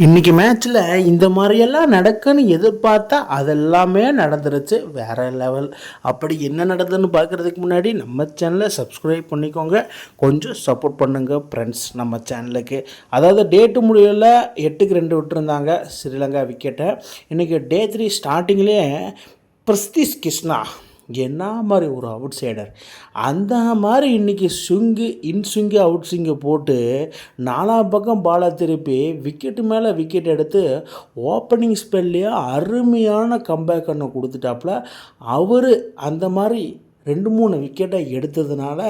இன்றைக்கி மேட்ச்சில் இந்த மாதிரியெல்லாம் நடக்குன்னு எதிர்பார்த்தா அதெல்லாமே நடந்துருச்சு. வேறு லெவல். அப்படி என்ன நடந்ததுன்னு பார்க்குறதுக்கு முன்னாடி நம்ம சேனலை சப்ஸ்கிரைப் பண்ணிக்கோங்க. கொஞ்சம் சப்போர்ட் பண்ணுங்கள் ஃப்ரெண்ட்ஸ் நம்ம சேனலுக்கு. அதாவது டேட்டு முடிவில் 8-2 விட்டுருந்தாங்க ஸ்ரீலங்கா விக்கெட்டை. இன்றைக்கி டே 3 ஸ்டார்டிங்லேயே பிரஸ்தீஷ் கிருஷ்ணா என்ன மாதிரி ஒரு அவுட் சைடர், அந்த மாதிரி இன்றைக்கி இன்ஸ்விங்கு அவுட் ஸ்விங்கு போட்டு 4 பக்கம் பாலை திருப்பி விக்கெட்டு மேலே விக்கெட் எடுத்து ஓப்பனிங் ஸ்பெல்லையே அருமையான கம்பேக் ஒன்று கொடுத்துட்டாப்புல. அவர் அந்த மாதிரி 2-3 விக்கெட்டை எடுத்ததுனால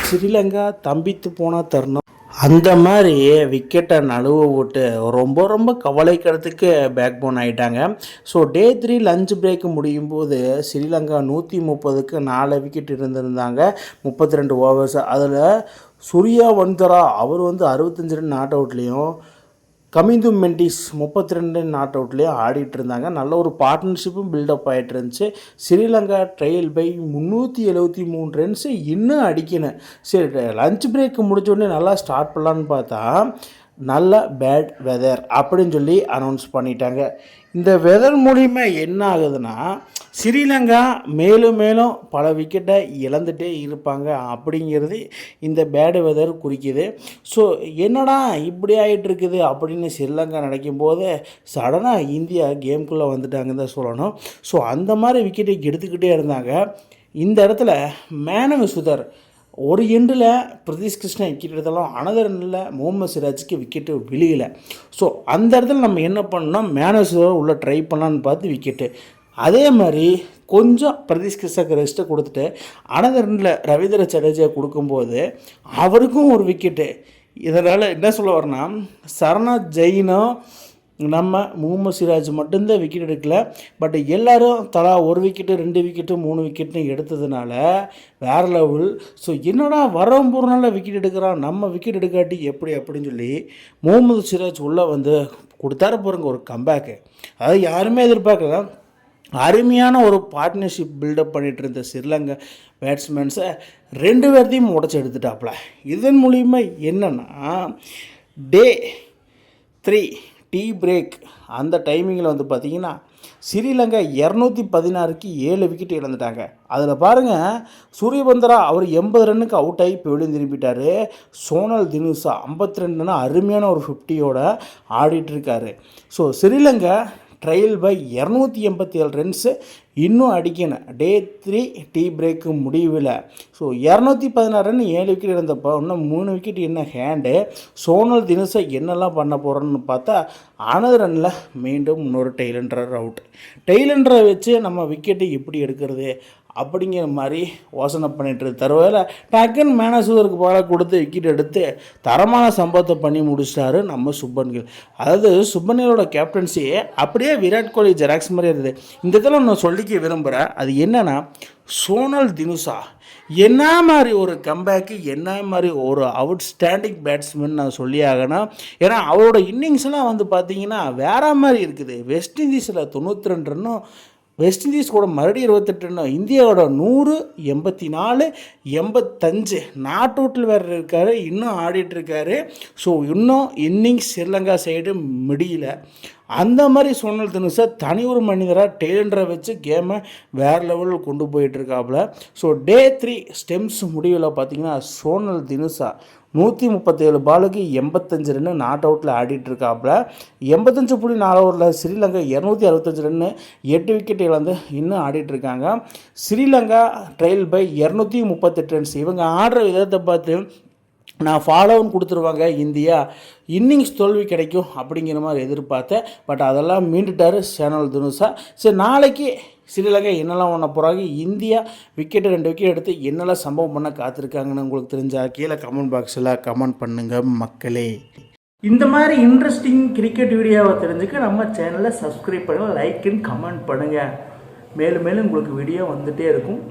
ஸ்ரீலங்கா தம்பித்து போன தருணம். அந்த மாதிரி விக்கெட்டை நழுவ விட்டு ரொம்ப ரொம்ப கவலைக்கிறதுக்கு பேக் போன் ஆகிட்டாங்க. ஸோ டே 3 லஞ்ச் பிரேக் முடியும் போது ஸ்ரீலங்கா 130க்கு 4 விக்கெட் இருந்திருந்தாங்க, 32 ஓவர்ஸ். அதில் சூர்யா வன்கரா அவர் 65 ரன் நாட் அவுட்லேயும், கமிந்து மெண்டிஸ் 32 நாட் அவுட்லேயும் ஆடிட்டு இருந்தாங்க. நல்ல ஒரு பார்ட்னர்ஷிப்பும் பில்டப் ஆகிட்டு இருந்துச்சு. ஸ்ரீலங்கா ட்ரையல் பை 373 ரன்ஸு இன்னும் அடிக்கணும். சரி, லஞ்ச் பிரேக் முடிச்சோடனே நல்லா ஸ்டார்ட் பண்ணலான்னு பார்த்தா நல்ல பேட் வெதர் அப்படின்னு சொல்லி அனௌன்ஸ் பண்ணிட்டாங்க. இந்த வெதர் மூலிமா என்ன ஆகுதுன்னா ஸ்ரீலங்கா மேலும் மேலும் பல விக்கெட்டை இழந்துகிட்டே இருப்பாங்க அப்படிங்கிறது இந்த பேடு வெதர் குறிக்குது. ஸோ என்னடா இப்படி ஆகிட்டு இருக்குது அப்படின்னு ஸ்ரீலங்கா நினைக்கும் போது சடனாக இந்தியா கேம்குள்ளே வந்துட்டாங்கன்னு தான் சொல்லணும். ஸோ அந்த மாதிரி விக்கெட்டை எடுத்துக்கிட்டே இருந்தாங்க. இந்த இடத்துல மேன் ஆஃப் சுதர் ஒரு எண்டில் பிரதீஷ் கிருஷ்ணா விக்கெட் எடுத்தாலும் அனதர் எண்டில் முகமது சிராஜுக்கு விக்கெட்டு விழுகலை. ஸோ அந்த இடத்துல நம்ம என்ன பண்ணோம், மேன் ஆஃப் சுதர் உள்ளே ட்ரை பண்ணலான்னு பார்த்து விக்கெட்டு. அதே மாதிரி கொஞ்சம் பிரதீஷ் கிருஷ்ணாக்கு ரெஸ்ட்டை கொடுத்துட்டு அனதர் எண்டில் ரவீந்திர ஜடேஜா கொடுக்கும்போது அவருக்கும் ஒரு விக்கெட்டு. இதனால் என்ன சொல்ல வரேன்னா சரணா ஜெயினும் நம்ம முகமது சிராஜ் மட்டும்தான் விக்கெட் எடுக்கல. பட் எல்லோரும் தலா 1 விக்கெட்டு 2 விக்கெட்டு 3 விக்கெட்னு எடுத்ததுனால வேறு லெவல். ஸோ என்னடா வரம்பூர்னால விக்கெட் எடுக்கிறான், நம்ம விக்கெட் எடுக்காட்டி எப்படி அப்படின்னு சொல்லி முகமது சிராஜ் உள்ளே கொடுத்தாரு பாருங்க ஒரு கம்பேக்கு. அதாவது யாருமே எதிர்பார்க்கல. அருமையான ஒரு பார்ட்னர்ஷிப் பில்டப் பண்ணிகிட்டு இருந்த ஸ்ரீலங்கா பேட்ஸ்மேன்ஸை 2 பேர்த்தையும் உடச்சி எடுத்துட்டாப்புல. இதன் மூலிமா என்னென்னா டே 3 டீ பிரேக் அந்த டைமிங்கில் பார்த்திங்கன்னா ஸ்ரீலங்கா 216க்கு 7 விக்கெட் இழந்துட்டாங்க. அதில் பாருங்கள் சூரியபந்தரா அவர் 80 ரன்னுக்கு அவுட் ஆகி இப்போ வெளியே திரும்பிட்டார். சோனல் தினுசா 52 ரன் அருமையான ஒரு 50யோட ஆடிட்டுருக்காரு. So Sri Lanka trail by 287 runs இன்னும் அடிக்கணும். டே 3 டீ பிரேக்கு முடிவில். ஸோ 216 ரன் 7 விக்கெட் இருந்தப்போ இன்னும் 3 விக்கெட் என்ன ஹேண்டு. சோனல் தினசை என்னெல்லாம் பண்ண போகிறோன்னு பார்த்தா அனதர் ரனில் மீண்டும் இன்னொரு டெய்லண்டர் அவுட். டெய்லண்டரை வச்சு நம்ம விக்கெட்டு எப்படி எடுக்கிறது அப்படிங்கிற மாதிரி யோசனை பண்ணிட்டு தருவாயில் டக்குன்னு மேனேஜருக்கு போல கொடுத்து விக்கெட் எடுத்து தரமான சம்பவத்தை பண்ணி முடிச்சிட்டாரு நம்ம சுப்மன் கில். அதாவது சுப்மன் கில்லோட கேப்டன்சி அப்படியே விராட் கோலி ஜெராக்ஸ் மாதிரி இருந்தது. இந்த இதில் நான் சொல்லிக்க விரும்புகிறேன். அது என்னென்னா சோனல் தினுசா என்ன மாதிரி ஒரு கம்பேக்கு, என்ன மாதிரி ஒரு அவுட்ஸ்டாண்டிங் பேட்ஸ்மேன் நான் சொல்லி ஆகணும். ஏன்னா அவரோட இன்னிங்ஸ்லாம் பார்த்தீங்கன்னா வேறு மாதிரி இருக்குது. வெஸ்ட் இண்டீஸில் 92 ரன்னும், வெஸ்ட் இண்டீஸ் கூட மறுபடியும் 28 ரன், இந்தியாவோட 100, 84, 85 நாட் அவுட்டில் வேறு இருக்கார், இன்னும் ஆடிட்டுருக்காரு. ஸோ இன்னும் இன்னிங்ஸ் ஸ்ரீலங்கா சைடு முடியல. அந்த மாதிரி சோனல் தினுசா தனி ஒரு மனிதராக டெய்லண்டரை வச்சு கேமை வேறு லெவலில் கொண்டு போயிட்டுருக்காப்புல. ஸோ டே 3 ஸ்டெம்ஸ் முடிவில் பார்த்திங்கன்னா சோனல் தினுசா 137 பாலுக்கு 85 ரன்னு நாட் அவுட்டில் ஆடிட்டுருக்காப்புல. 85.4 ஓவரில் ஸ்ரீலங்கா 265 ரன்னு 8 விக்கெட் இழந்து இன்னும் ஆடிட்டுருக்காங்க. Sri Lanka trail by 238 runs. இவங்க ஆடுற விதத்தை பார்த்து நான் ஃபாலோன்னு கொடுத்துருவாங்க இந்தியா, இன்னிங்ஸ் தோல்வி கிடைக்கும் அப்படிங்கிற மாதிரி எதிர்பார்த்தேன். பட் அதெல்லாம் மீண்டுட்டார் சேனல் தினுசா. சரி, நாளைக்கு ஸ்ரீலங்கா என்னெல்லாம் பண்ண போகிறாங்க, இந்தியா விக்கெட்டு 2 விக்கெட் எடுத்து என்னெல்லாம் சம்பவம் பண்ண காத்திருக்காங்கன்னு உங்களுக்கு தெரிஞ்சால் கீழே கமெண்ட் பாக்ஸில் கமெண்ட் பண்ணுங்கள் மக்களே. இந்த மாதிரி இன்ட்ரெஸ்டிங் கிரிக்கெட் வீடியோவை தெரிஞ்சுக்க நம்ம சேனலை சப்ஸ்கிரைப் பண்ணுங்கள், லைக் அண்ட் கமெண்ட் பண்ணுங்கள். மேலும் மேலும் உங்களுக்கு வீடியோ வந்துகிட்டே இருக்கும்.